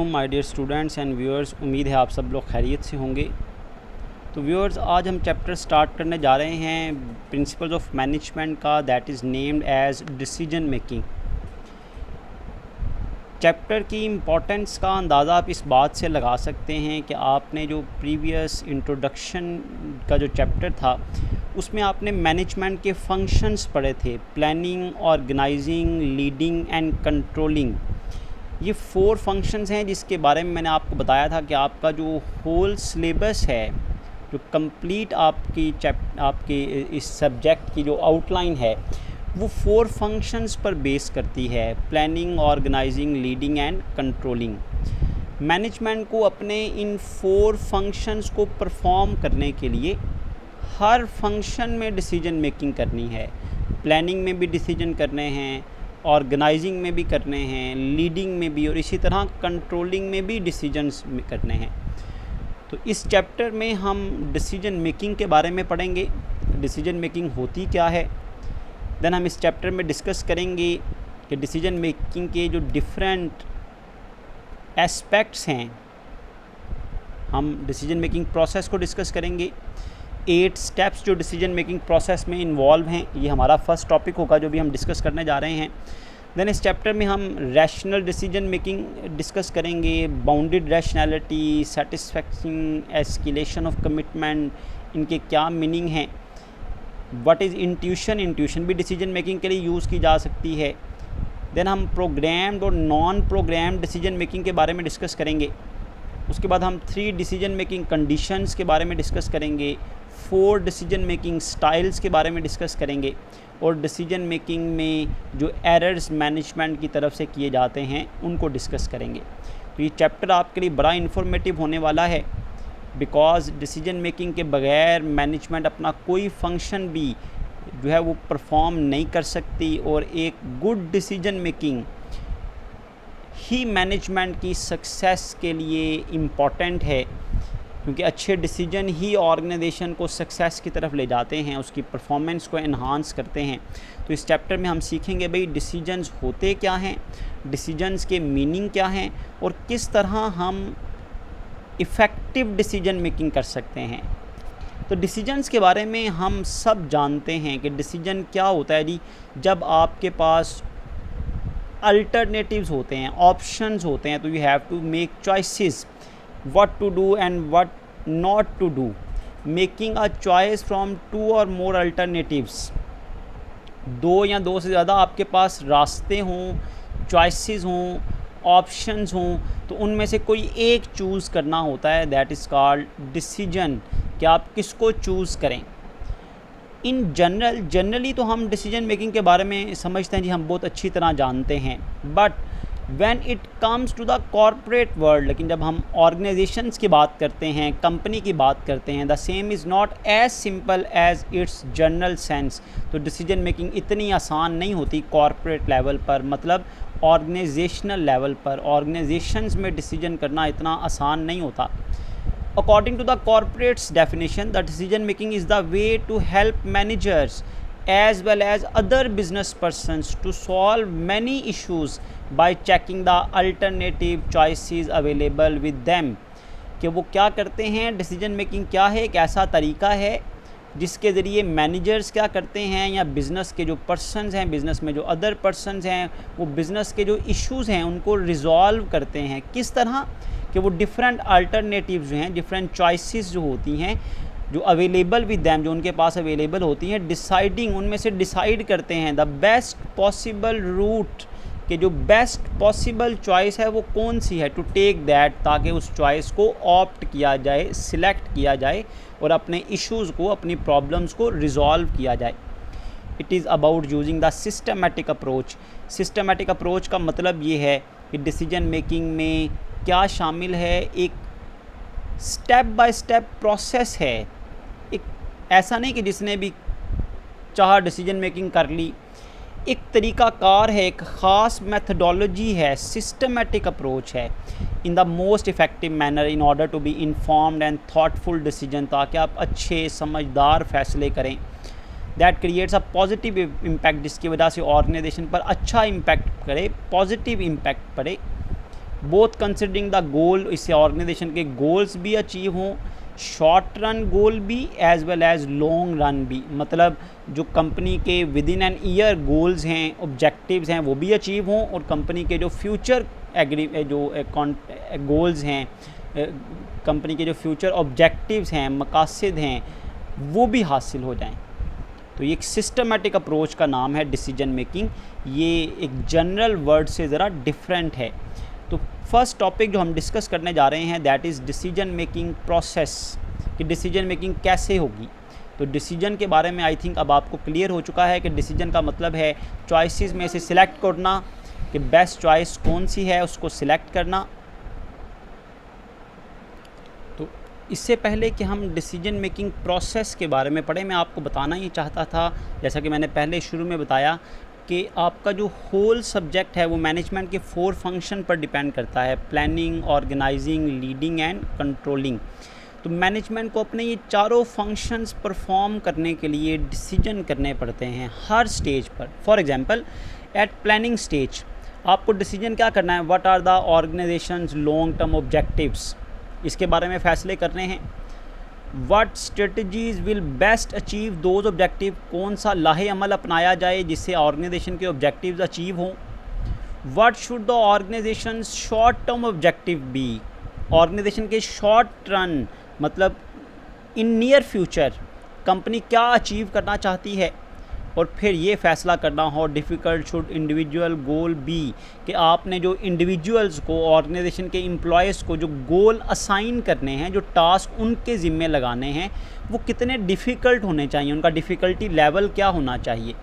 My dear students and viewers, उम्मीद है आप सब लोग खैरियत से होंगे। तो व्यूअर्स, आज हम चैप्टर स्टार्ट करने जा रहे हैं प्रिंसिपल्स ऑफ मैनेजमेंट का, that is named as decision making. Chapter की इम्पोर्टेंस का अंदाज़ा आप इस बात से लगा सकते हैं कि आपने जो प्रीवियस इंट्रोडक्शन का जो चैप्टर था उसमें आपने मैनेजमेंट के फंक्शंस पढ़े थे, planning, organising, leading and controlling. ये 4 फंक्शंस हैं जिसके बारे में मैंने आपको बताया था कि आपका जो होल सिलेबस है, जो कंप्लीट आपके इस सब्जेक्ट की जो आउटलाइन है वो 4 फंक्शंस पर बेस करती है, planning, organising, leading and controlling. Management को अपने इन 4 फंक्शंस को परफॉर्म करने के लिए हर फंक्शन में डिसीजन मेकिंग करनी है। प्लानिंग में भी डिसीजन करने हैं, ऑर्गेनाइजिंग में भी करने हैं, लीडिंग में भी, और इसी तरह कंट्रोलिंग में भी डिसीजंस करने हैं। तो इस चैप्टर में हम डिसीजन मेकिंग के बारे में पढ़ेंगे, डिसीजन मेकिंग होती क्या है। देन हम इस चैप्टर में डिस्कस करेंगे कि डिसीजन मेकिंग के जो डिफरेंट एस्पेक्ट्स हैं, हम डिसीजन मेकिंग प्रोसेस को डिस्कस करेंगे। 8 स्टेप्स जो डिसीजन मेकिंग प्रोसेस में इन्वॉल्व हैं, ये हमारा फर्स्ट टॉपिक होगा जो भी हम डिस्कस करने जा रहे हैं। देन इस चैप्टर में हम रैशनल डिसीजन मेकिंग डिस्कस करेंगे, bounded rationality, satisfaction, escalation of commitment, इनके क्या मीनिंग हैं। व्हाट इज़ इंट्यूशन, इंट्यूशन भी डिसीजन मेकिंग के लिए यूज़ की जा सकती है। देन हम प्रोग्राम्ड और नॉन प्रोग्राम्ड डिसीजन मेकिंग के बारे में डिस्कस करेंगे। उसके बाद हम 3 डिसीजन मेकिंग कंडीशंस के बारे में डिस्कस करेंगे, 4 डिसीजन मेकिंग स्टाइल्स के बारे में डिस्कस करेंगे, और डिसीजन मेकिंग में जो एरर्स मैनेजमेंट की तरफ से किए जाते हैं उनको डिस्कस करेंगे। तो ये चैप्टर आपके लिए बड़ा इन्फॉर्मेटिव होने वाला है, बिकॉज़ डिसीजन मेकिंग के बगैर मैनेजमेंट अपना कोई फंक्शन भी जो है वो परफॉर्म नहीं कर सकती, और एक गुड डिसीजन मेकिंग ही मैनेजमेंट की सक्सेस के लिए इम्पॉर्टेंट है, क्योंकि अच्छे डिसीजन ही ऑर्गेनाइजेशन को सक्सेस की तरफ ले जाते हैं, उसकी परफॉर्मेंस को एनहांस करते हैं। तो इस चैप्टर में हम सीखेंगे भाई डिसीजंस होते क्या हैं, डिसीजंस के मीनिंग क्या हैं, और किस तरह हम इफ़ेक्टिव डिसीजन मेकिंग कर सकते हैं। तो डिसीजंस के बारे में हम सब जानते हैं कि डिसीजन क्या होता है जी। जब आपके पास अल्टरनेटिव्स होते हैं, ऑप्शंस होते हैं, तो you have to make choices what to do and what not to do, making a choice from 2 or more alternatives। 2 या 2 से ज़्यादा आपके पास रास्ते हों, चॉइसेस हों, ऑप्शंस हों, तो उनमें से कोई एक चूज़ करना होता है, दैट इज़ कॉल्ड डिसीजन, कि आप किसको चूज़ करें। इन जनरली तो हम डिसीजन मेकिंग के बारे में समझते हैं जी, हम बहुत अच्छी तरह जानते हैं, but when it comes to the corporate world, लेकिन जब हम ऑर्गेनाइजेशंस की बात करते हैं, कंपनी की बात करते हैं, the same is not as simple as it's general sense. तो डिसीजन मेकिंग इतनी आसान नहीं होती कॉर्पोरेट लेवल पर, मतलब ऑर्गेनाइजेशनल लेवल पर, ऑर्गेनाइजेशंस में डिसीजन करना इतना आसान नहीं होता। According to the corporate's definition, the decision making is the way to help managers as well as other business persons to solve many issues by checking the alternative choices available with them। कि वो क्या करते हैं, decision making क्या है, एक ऐसा तरीका है जिसके ज़रिए मैनेजर्स क्या करते हैं, या बिज़नेस के जो पर्सनस हैं, बिज़नेस में जो अदर पर्सनस हैं, वो बिज़नेस के जो इश्यूज़ हैं उनको रिज़ॉल्व करते हैं। किस तरह कि वो डिफरेंट अल्टरनेटिव्स जो हैं, डिफरेंट चॉइसेस जो होती हैं, जो अवेलेबल विद दैम, जो उनके पास अवेलेबल होती हैं, डिसाइडिंग, उनमें से डिसाइड करते हैं द बेस्ट पॉसिबल रूट, कि जो बेस्ट पॉसिबल चॉइस है वो कौन सी है, टू टेक दैट, ताकि उस चॉइस को ऑप्ट किया जाए, सिलेक्ट किया जाए, और अपने इश्यूज़ को, अपनी प्रॉब्लम्स को रिज़ॉल्व किया जाए। It is about using the systematic approach. Systematic approach का मतलब ये है कि डिसीजन मेकिंग में क्या शामिल है, एक स्टेप बाय स्टेप प्रोसेस है। एक ऐसा नहीं कि जिसने भी चाहा डिसीजन मेकिंग कर ली, एक तरीक़ाकार है, एक ख़ास मेथडोलॉजी है, सिस्टमेटिक अप्रोच है, in the most effective manner in order to be informed and thoughtful decision, ताकि आप अच्छे समझदार फ़ैसले करें। That creates a positive impact, जिसकी वजह से ऑर्गेनाइजेशन पर अच्छा इम्पैक्ट करे, पॉजिटिव इम्पैक्ट पड़े। बोथ कंसिडरिंग द गोल, इससे ऑर्गेनाइजेशन के गोल्स भी अचीव हों, शॉर्ट रन गोल भी as well as long run भी, मतलब जो कंपनी के within an year goals हैं, ऑब्जेक्टिव्स हैं, वो भी अचीव हों, और कंपनी के जो फ्यूचर गोल्स हैं, कंपनी के जो फ्यूचर ऑब्जेक्टिव्स हैं, मकासद हैं, वो भी हासिल हो जाएं। तो ये एक सिस्टमेटिक अप्रोच का नाम है डिसीजन मेकिंग। ये एक जनरल वर्ड से ज़रा डिफरेंट है। तो फर्स्ट टॉपिक जो हम डिस्कस करने जा रहे हैं that is decision making process, कि डिसीजन मेकिंग कैसे होगी। तो डिसीजन के बारे में आई थिंक अब आपको क्लियर हो चुका है कि डिसीजन का मतलब है चॉइसेस में से सिलेक्ट करना, कि बेस्ट चॉइस कौन सी है उसको सिलेक्ट करना। तो इससे पहले कि हम डिसीजन मेकिंग प्रोसेस के बारे में पढ़ें, मैं आपको बताना ही चाहता था, जैसा कि मैंने पहले शुरू में बताया, कि आपका जो होल सब्जेक्ट है वो मैनेजमेंट के 4 फंक्शन पर डिपेंड करता है, planning, organising, leading and controlling. तो मैनेजमेंट को अपने ये चारों फंक्शंस परफॉर्म करने के लिए डिसीजन करने पड़ते हैं हर स्टेज पर। For example at planning stage आपको डिसीजन क्या करना है, what are the organisations long term objectives, इसके बारे में फ़ैसले करने हैं। What strategies will best achieve those objective, कौन सा लाहे अमल अपनाया जाए जिससे ऑर्गेनाइजेशन के ऑब्जेक्टिव्स अचीव हों। What should the organisation short term objective be, organisation के शॉर्ट रन मतलब इन नियर फ्यूचर कंपनी क्या अचीव करना चाहती है। और फिर ये फ़ैसला करना हो difficult should individual goal be, कि आपने जो इंडिविजुअल्स को, ऑर्गेनाइजेशन के एम्प्लॉयज़ को जो गोल असाइन करने हैं, जो टास्क उनके ज़िम्मे लगाने हैं, वो कितने डिफ़िकल्ट होने चाहिए, उनका डिफ़िकल्टी लेवल क्या होना चाहिए।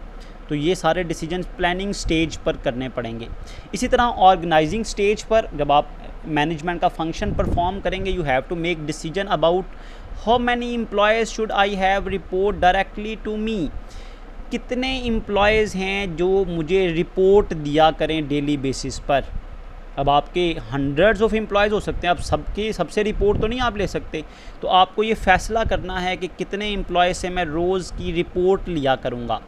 तो ये सारे डिसीजंस प्लानिंग स्टेज पर करने पड़ेंगे। इसी तरह ऑर्गेनाइजिंग स्टेज पर जब आप मैनेजमेंट का फंक्शन परफॉर्म करेंगे, you have to make decision about how many employees should I have report directly to me, कितने एम्प्लॉयज़ हैं जो मुझे रिपोर्ट दिया करें डेली बेसिस पर। अब आपके हंड्रेड्स ऑफ एम्प्लॉयज़ हो सकते हैं, आप सबसे रिपोर्ट तो नहीं आप ले सकते, तो आपको ये फ़ैसला करना है कि कितने एम्प्लॉयज़ से मैं रोज़ की रिपोर्ट लिया करूँगा।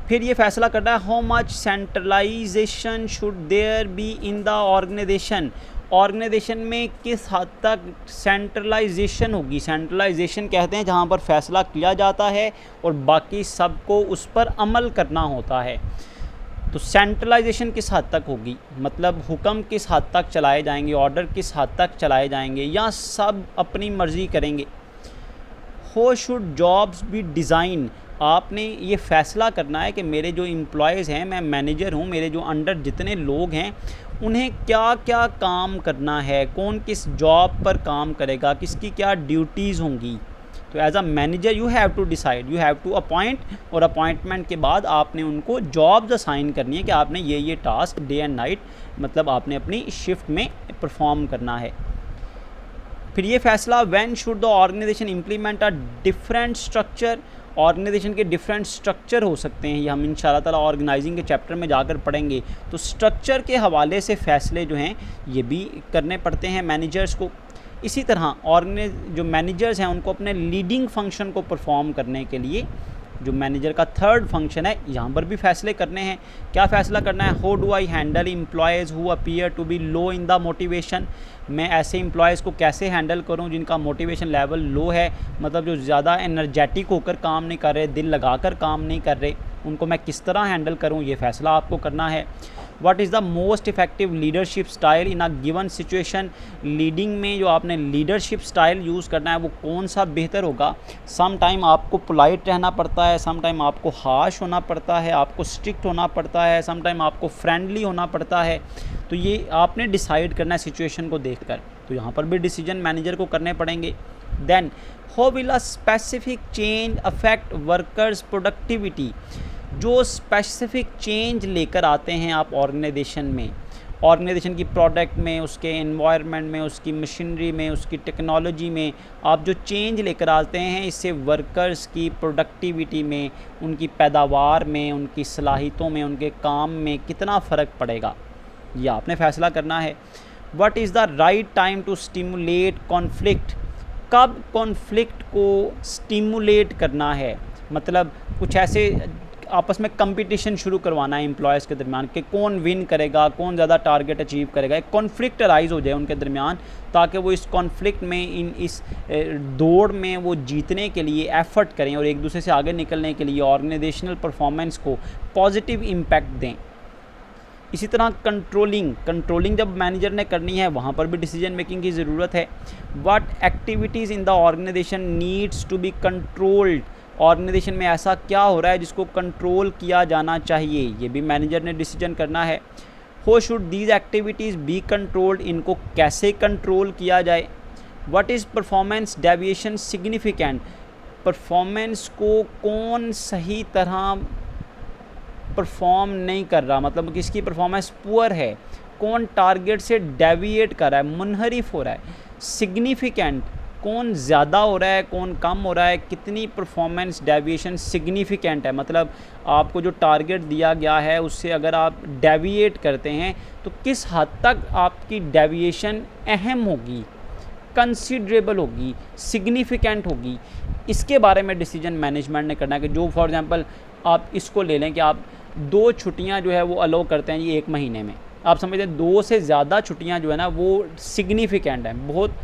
फिर ये फ़ैसला करना है how much centralisation should there be in the organisation, organisation में किस हद तक सेंट्रलाइजेशन होगी। सेंट्रलाइजेशन कहते हैं जहाँ पर फैसला किया जाता है और बाकी सबको उस पर अमल करना होता है। तो सेंट्रलाइजेशन किस हद तक होगी, मतलब हुक्म किस हद तक चलाए जाएंगे, ऑर्डर किस हद तक चलाए जाएंगे, या सब अपनी मर्ज़ी करेंगे। How should jobs be design, आपने ये फ़ैसला करना है कि मेरे जो एम्प्लॉयज़ हैं, मैं मैनेजर हूँ, मेरे जो अंडर जितने लोग हैं उन्हें क्या क्या काम करना है, कौन किस जॉब पर काम करेगा, किसकी क्या ड्यूटीज़ होंगी। तो as a manager you have to decide, you have to appoint, और अपॉइंटमेंट के बाद आपने उनको जॉब्स असाइन करनी है कि आपने ये टास्क डे एंड नाइट, मतलब आपने अपनी शिफ्ट में परफॉर्म करना है। फिर ये फैसला when should the organisation implement a different structure, organisation के डिफरेंट स्ट्रक्चर हो सकते हैं, ये हम इंशाल्लाह ताला ऑर्गेनाइजिंग के चैप्टर में जाकर पढ़ेंगे। तो स्ट्रक्चर के हवाले से फ़ैसले जो हैं ये भी करने पड़ते हैं मैनेजर्स को। इसी तरह जो मैनेजर्स हैं उनको अपने लीडिंग फंक्शन को परफॉर्म करने के लिए जो मैनेजर का थर्ड फंक्शन है, यहाँ पर भी फैसले करने हैं। क्या फ़ैसला करना है, how do I handle employees who appear to be low in the motivation, मैं ऐसे एम्प्लॉयज़ को कैसे हैंडल करूं जिनका मोटिवेशन लेवल लो है, मतलब जो ज़्यादा एनर्जेटिक होकर काम नहीं कर रहे, दिल लगाकर काम नहीं कर रहे, उनको मैं किस तरह हैंडल करूं, ये फ़ैसला आपको करना है। What is the most effective leadership style in a given situation, leading में जो आपने लीडरशिप स्टाइल यूज़ करना है वो कौन सा बेहतर होगा। सम टाइम आपको पोलाइट रहना पड़ता है, सम टाइम आपको हार्श होना पड़ता है, आपको स्ट्रिक्ट होना पड़ता है, सम टाइम आपको फ्रेंडली होना पड़ता है। तो ये आपने डिसाइड करना है सिचुएशन को देखकर। तो यहाँ पर भी डिसीजन मैनेजर को करने पड़ेंगे। Then how will a specific change affect workers productivity, जो स्पेसिफिक चेंज लेकर आते हैं आप ऑर्गेनाइजेशन में, ऑर्गेनाइजेशन की प्रोडक्ट में, उसके एनवायरनमेंट में, उसकी मशीनरी में, उसकी टेक्नोलॉजी में आप जो चेंज लेकर आते हैं, इससे वर्कर्स की प्रोडक्टिविटी में, उनकी पैदावार में, उनकी सलाहियतों में, उनके काम में कितना फ़र्क पड़ेगा, ये आपने फ़ैसला करना है। What is the right time to stimulate conflict, कब कॉन्फ्लिक्ट को स्टिमुलेट करना है, मतलब कुछ ऐसे आपस में कंपटीशन शुरू करवाना है एम्प्लॉयज़ के दरमियान कि कौन विन करेगा, कौन ज़्यादा टारगेट अचीव करेगा, एक कॉन्फ्लिक्ट अराइज हो जाए उनके दरमियान, ताकि वो इस कॉन्फ्लिक्ट में इस दौड़ में वो जीतने के लिए एफ़र्ट करें और एक दूसरे से आगे निकलने के लिए ऑर्गेनाइजेशनल परफॉर्मेंस को पॉजिटिव इम्पैक्ट दें। इसी तरह कंट्रोलिंग जब मैनेजर ने करनी है वहाँ पर भी डिसीजन मेकिंग की ज़रूरत है। What activities in the organisation needs to be controlled, organisation में ऐसा क्या हो रहा है जिसको कंट्रोल किया जाना चाहिए, ये भी मैनेजर ने डिसीजन करना है। How should these activities be controlled, इनको कैसे कंट्रोल किया जाए। What is performance deviation significant, performance को कौन सही तरह परफॉर्म नहीं कर रहा, मतलब किसकी परफॉर्मेंस पुअर है, कौन टारगेट से डेविएट कर रहा है, मुनहरिफ हो रहा है। सिग्निफिकेंट, कौन ज़्यादा हो रहा है, कौन कम हो रहा है, कितनी परफॉर्मेंस डेविएशन सिग्निफिकेंट है, मतलब आपको जो टारगेट दिया गया है उससे अगर आप डेविएट करते हैं तो किस हद तक आपकी डेविएशन अहम होगी, कंसिडरेबल होगी, सिग्निफिकेंट होगी। इसके बारे में डिसीजन मैनेजमेंट ने करना है कि जो फॉर एग्जांपल आप इसको ले लें कि आप 2 छुट्टियां जो है वो अलो करते हैं ये 1 महीने में, आप समझते हैं 2 से ज़्यादा छुट्टियां जो है ना वो सिग्निफिकेंट हैं, बहुत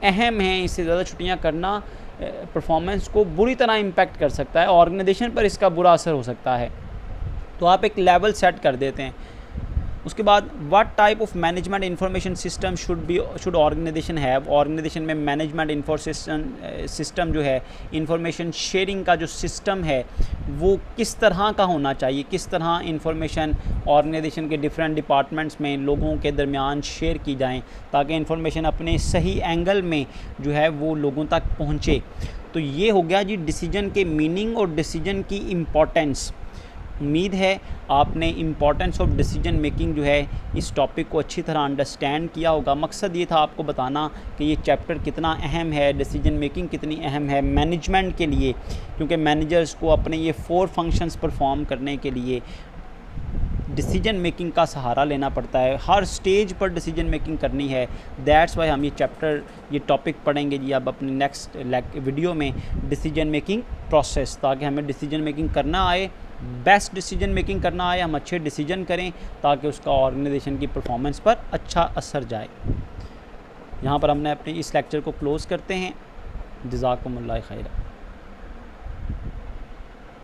अहम हैं। इससे ज़्यादा छुट्टियां करना परफॉर्मेंस को बुरी तरह इम्पैक्ट कर सकता है, ऑर्गेनाइजेशन पर इसका बुरा असर हो सकता है। तो आप एक लेवल सेट कर देते हैं। उसके बाद what type of management information system should organisation have, organisation में मैनेजमेंट इंफॉर्मेशन सिस्टम जो है, इंफॉर्मेशन शेयरिंग का जो सिस्टम है वो किस तरह का होना चाहिए, किस तरह इंफॉर्मेशन ऑर्गेनाइजेशन के डिफरेंट डिपार्टमेंट्स में लोगों के दरमियान शेयर की जाएं ताकि इंफॉर्मेशन अपने सही एंगल में जो है वो लोगों तक पहुँचे। तो ये हो गया जी डिसीजन के मीनिंग और डिसीजन की इम्पोर्टेंस। उम्मीद है आपने इम्पॉर्टेंस ऑफ डिसीजन मेकिंग जो है इस टॉपिक को अच्छी तरह अंडरस्टैंड किया होगा। मकसद ये था आपको बताना कि ये चैप्टर कितना अहम है, डिसीजन मेकिंग कितनी अहम है मैनेजमेंट के लिए, क्योंकि मैनेजर्स को अपने ये 4 फंक्शंस परफॉर्म करने के लिए डिसीजन मेकिंग का सहारा लेना पड़ता है। हर स्टेज पर डिसीजन मेकिंग करनी है। दैट्स वाई हम ये टॉपिक पढ़ेंगे जी अब अपने नेक्स्ट वीडियो में, डिसीजन मेकिंग प्रोसेस, ताकि हमें डिसीजन मेकिंग करना आए, बेस्ट डिसीजन मेकिंग करना आए, हम अच्छे डिसीजन करें ताकि उसका ऑर्गेनाइजेशन की परफॉर्मेंस पर अच्छा असर जाए। यहाँ पर हमने अपने इस लेक्चर को क्लोज़ करते हैं। जज़ाकुमुल्लाह खैर।